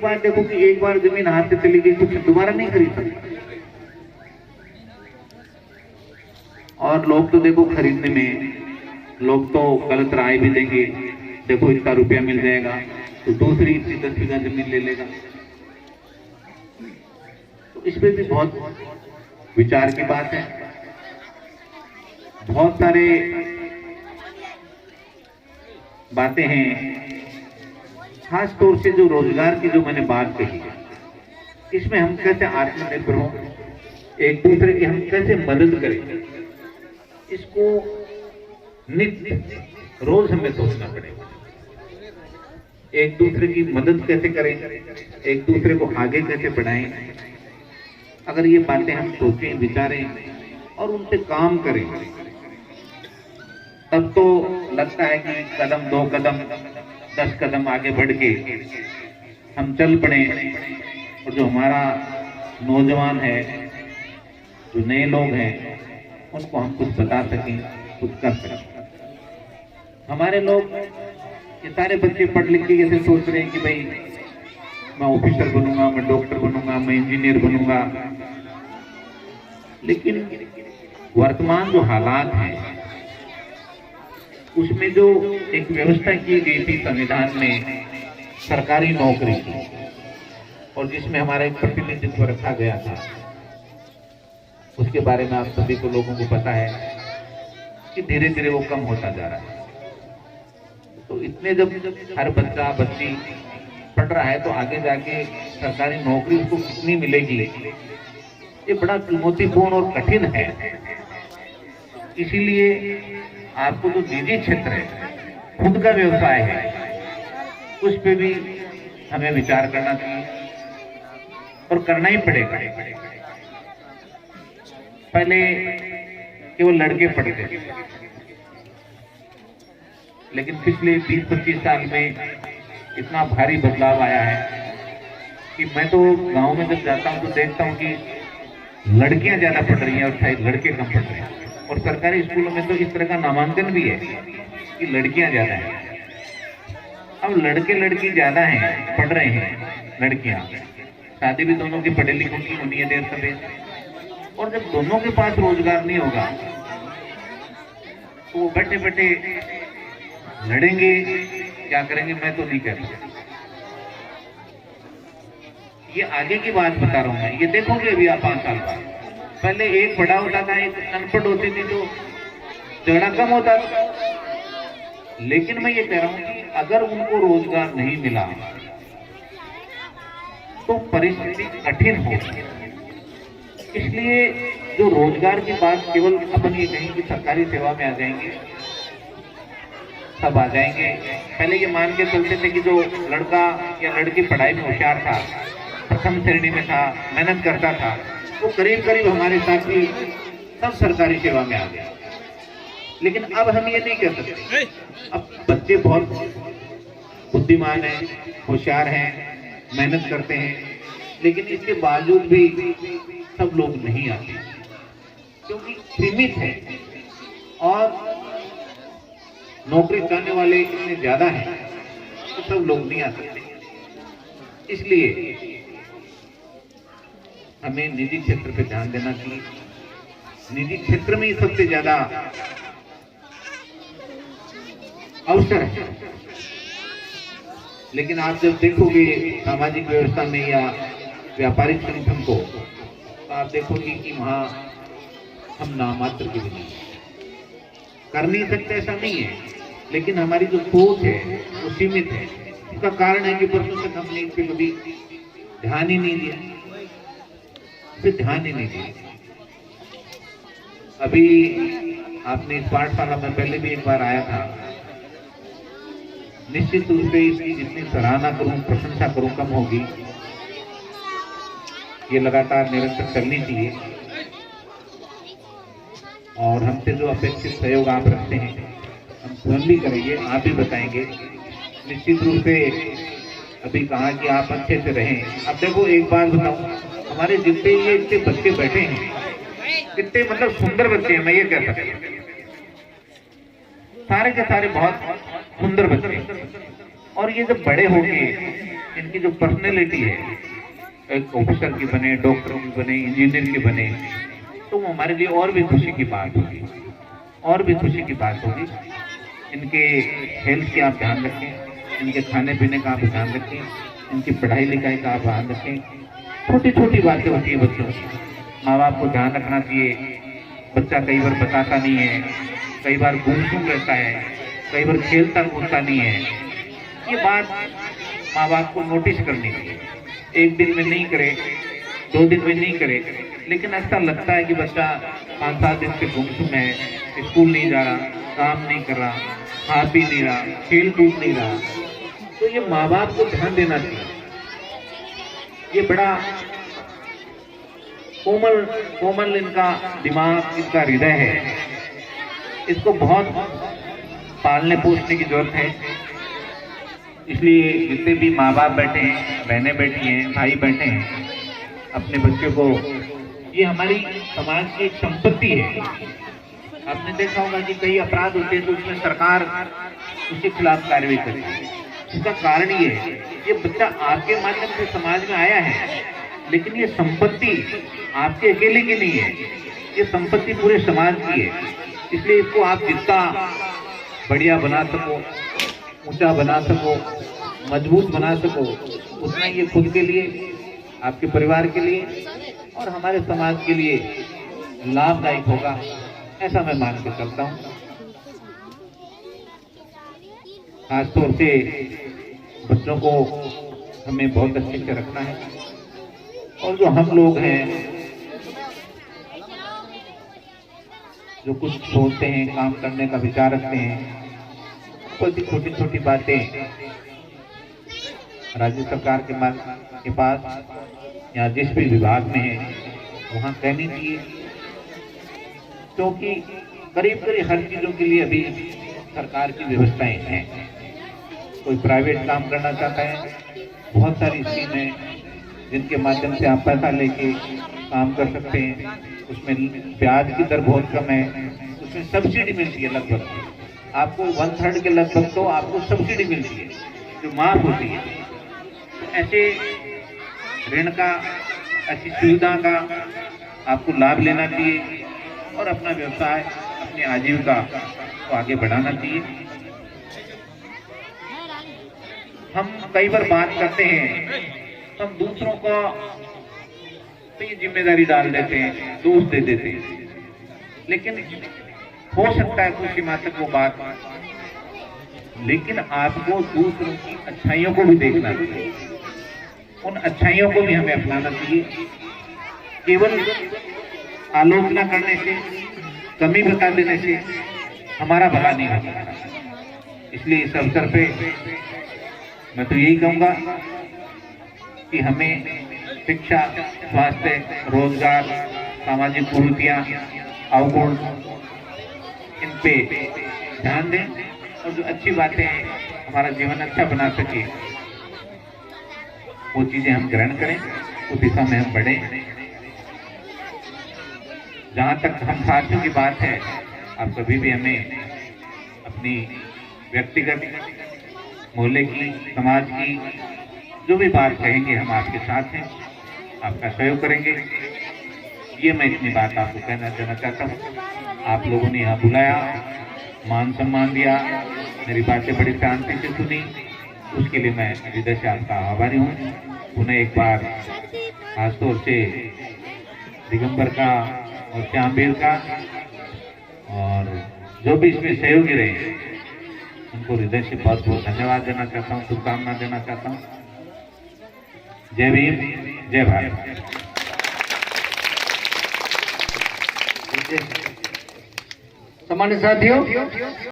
बात देखो कि एक बार जमीन हाथ से चली गई तो फिर दोबारा नहीं खरीद सकते। और लोग तो देखो खरीदने में, लोग तो गलत राय भी देंगे, देखो इतना रुपया मिल जाएगा तो दूसरी इतनी 10 बीघा जमीन ले लेगा। तो इस पे भी बहुत विचार की बात है। बहुत सारे बातें हैं, खास तौर से जो रोजगार की जो मैंने बात कही है, इसमें हम कैसे आत्मनिर्भर हों, एक दूसरे की हम कैसे मदद करें, इसको नित्य रोज हमें सोचना पड़ेगा। एक दूसरे की मदद कैसे करें, एक दूसरे को आगे कैसे बढ़ाएं। अगर ये बातें हम सोचें, विचारें और उन पे काम करें, तब तो लगता है कि कदम 2 कदम 10 कदम आगे बढ़ के हम चल पड़े और जो हमारा नौजवान है, जो नए लोग हैं, उनको हम कुछ बता सकें, कुछ कर सकें। हमारे लोग, ये सारे बच्चे पढ़ लिख के जैसे सोच रहे हैं कि भाई मैं ऑफिसर बनूंगा, मैं डॉक्टर बनूंगा, मैं इंजीनियर बनूंगा, लेकिन वर्तमान जो हालात हैं उसमें जो एक व्यवस्था की गई थी संविधान में सरकारी नौकरी की, और जिसमें हमारा एक प्रतिनिधित्व रखा गया था, उसके बारे में आप सभी को लोगों को पता है कि धीरे धीरे वो कम होता जा रहा है। तो इतने जब हर बच्चा बच्ची पढ़ रहा है तो आगे जाके सरकारी नौकरी उसको कितनी मिलेगी, ये बड़ा चुनौतीपूर्ण और कठिन है। इसीलिए आपको जो निजी क्षेत्र है, खुद का व्यवसाय है, उस पे भी हमें विचार करना चाहिए और करना ही पड़ेगा। पहले केवल लड़के पढ़ते थे, लेकिन पिछले 20-25 साल में इतना भारी बदलाव आया है कि मैं तो गांव में जब जाता हूं तो देखता हूं कि लड़कियां ज्यादा पढ़ रही हैं और शायद लड़के कम पढ़ रहे हैं। और सरकारी स्कूलों में तो इस तरह का नामांकन भी है कि लड़कियां ज्यादा हैं। अब लड़के लड़की ज्यादा हैं, पढ़ रहे हैं, लड़कियां, शादी भी दोनों की पढ़े लिखों की होनी है देर सवेर। और जब दोनों के पास रोजगार नहीं होगा तो वो बैठे बैठे लड़ेंगे, क्या करेंगे मैं तो नहीं कह सकता। ये आगे की बात बता रहा हूं मैं, ये देखोगे अभी आप 5 साल बाद। पहले एक बड़ा होता था, एक अनपढ़ होती थी तो झगड़ा कम होता था। लेकिन मैं ये कह रहा हूं कि अगर उनको रोजगार नहीं मिला तो परिस्थिति कठिन होगी। इसलिए जो रोजगार की बात, केवल अपन ये कहें कि सरकारी सेवा में आ जाएंगे, सब आ जाएंगे। पहले ये मान के चलते थे कि जो लड़का या लड़की पढ़ाई में होशियार था, प्रथम श्रेणी में था, मेहनत करता था, वो करीब करीब हमारे साथी सब सरकारी सेवा में आ गए। लेकिन अब हम ये नहीं कह सकते। अब बच्चे बहुत बुद्धिमान हैं, होशियार हैं, मेहनत करते हैं, लेकिन इसके बावजूद भी सब लोग नहीं आते क्योंकि सीमित है और नौकरी चाहने वाले इतने ज्यादा हैं तो सब लोग नहीं आ सकते। इसलिए हमें निजी क्षेत्र पे ध्यान देना चाहिए। निजी क्षेत्र में ही सबसे ज्यादा अवसर है। लेकिन आप जब देखोगे सामाजिक व्यवस्था में या व्यापारिक संगठन को, तो आप देखोगे कि वहां हम नामात्र के भी नहीं कर नहीं सकते, ऐसा नहीं है, लेकिन हमारी जो सोच है वो सीमित है। इसका कारण है कि वर्षों तक हमने इस पे कभी ध्यान ही नहीं दिया, ध्यान ही नहीं दिया। अभी आपने इस पाठशाला में पहले भी एक बार आया था। निश्चित रूप से इसकी जितनी सराहना करूं, प्रशंसा करूं, कम होगी। ये लगातार निरंतर चलनी चाहिए और हमसे जो अपेक्षित सहयोग आप रखते हैं हम स्वयं भी करेंगे, आप भी बताएंगे। निश्चित रूप से अभी कहा कि आप अच्छे से रहें। अब देखो एक बात बताऊं, हमारे जितने ये इतने बच्चे बैठे हैं, कितने मतलब सुंदर बच्चे हैं, मैं ये कह सकता हूं, सारे के सारे बहुत सुंदर बच्चे। और ये जब बड़े होंगे इनकी जो पर्सनैलिटी है, एक ऑफिसर की बने, डॉक्टर की बने, इंजीनियर की बने, तो वो हमारे लिए और भी खुशी की बात होगी, और भी खुशी की बात होगी। इनके हेल्थ की आप ध्यान रखें, इनके खाने पीने का आप ध्यान रखें, इनकी पढ़ाई लिखाई का आप ध्यान रखें। छोटी छोटी बातें होती है बच्चों की, माँ बाप को ध्यान रखना चाहिए। बच्चा कई बार बताता नहीं है, कई बार गुमसुम रहता है, कई बार खेलता कूदता नहीं है। ये बात माँ बाप को नोटिस करनी चाहिए। एक दिन में नहीं करे, 2 दिन में नहीं करे, लेकिन ऐसा लगता है कि बच्चा 5-7 दिन से गुमसुम है, स्कूल नहीं जा रहा, काम नहीं कर रहा, खा पी नहीं रहा, खेल कूद नहीं रहा, तो ये माँ बाप को ध्यान देना चाहिए। ये बड़ा कोमल इनका दिमाग, इनका हृदय है, इसको बहुत पालने पोसने की जरूरत है। इसलिए जितने भी माँ बाप बैठे हैं, बहनें बैठी हैं, भाई बैठे हैं, अपने बच्चों को, ये हमारी समाज की एक संपत्ति है। आपने देखा होगा कि कई अपराध होते हैं तो उसमें सरकार उसके खिलाफ कार्रवाई करती है। इसका कारण ये है, ये बच्चा आपके माध्यम से समाज में आया है, लेकिन ये संपत्ति आपके अकेले की नहीं है, ये संपत्ति पूरे समाज की है। इसलिए इसको आप जितना बढ़िया बना सको, ऊंचा बना सको, मजबूत बना सको, उतना ये खुद के लिए, आपके परिवार के लिए और हमारे समाज के लिए लाभदायक होगा, ऐसा मैं मान के चलता हूँ। खासतौर से बच्चों को हमें बहुत अच्छे से रखना है, और जो हम लोग हैं, जो कुछ सोचते हैं, काम करने का विचार रखते हैं, कोई छोटी छोटी बातें राज्य सरकार के पास या जिस भी विभाग में है वहाँ कहनी चाहिए, क्योंकि करीब हर चीज़ों के लिए अभी सरकार की व्यवस्थाएं हैं। कोई प्राइवेट काम करना चाहता है, बहुत सारी स्कीम है जिनके माध्यम से आप पैसा लेके काम कर सकते हैं। उसमें ब्याज की दर बहुत कम है, उसमें सब्सिडी मिलती है, लगभग आपको 1/3 के लगभग तो आपको सब्सिडी मिलती है जो माफ होती है। तो ऐसे ऋण का, ऐसी सुविधा का आपको लाभ लेना चाहिए और अपना व्यवसाय, अपनी आजीविका को आगे बढ़ाना चाहिए। हम कई बार बात करते हैं, हम दूसरों को तो ये जिम्मेदारी डाल देते हैं, दोष दे देते हैं, लेकिन हो सकता है कुछ सीमा तक वो बात, लेकिन आपको दूसरों की अच्छाइयों को भी देखना चाहिए, उन अच्छाइयों को भी हमें अपनाना चाहिए। केवल आलोचना करने से, कमी बता देने से हमारा भला नहीं हो सकता। इसलिए इस अवसर पे मैं तो यही कहूँगा कि हमें शिक्षा, स्वास्थ्य, रोजगार, सामाजिक कुरीतियाँ, अवगुण, इन पे ध्यान दें और जो अच्छी बातें हैं, हमारा जीवन अच्छा बना सके, वो चीजें हम ग्रहण करें, उस दिशा में हम बढ़ें। जहाँ तक हम साथियों की बात है, आप कभी भी हमें अपनी व्यक्तिगत, मोहल्ले की, समाज की जो भी बात कहेंगे, हम आपके साथ हैं, आपका सहयोग करेंगे। ये मैं इतनी बात आपको कहना चाहता हूँ। आप लोगों ने यहाँ बुलाया, मान सम्मान दिया, मेरी बातें बड़ी शांति से सुनी, उसके लिए मैं हृदय से आपका आभारी हूँ। उन्हें एक बार खासतौर से दिगंबर का और श्यामवीर का और जो भी इसमें सहयोगी रहे, उनको हृदय से बहुत बहुत धन्यवाद देना चाहता हूँ, शुभकामना देना चाहता हूँ। जय भीम, जय भारत। सामान्य साथियों,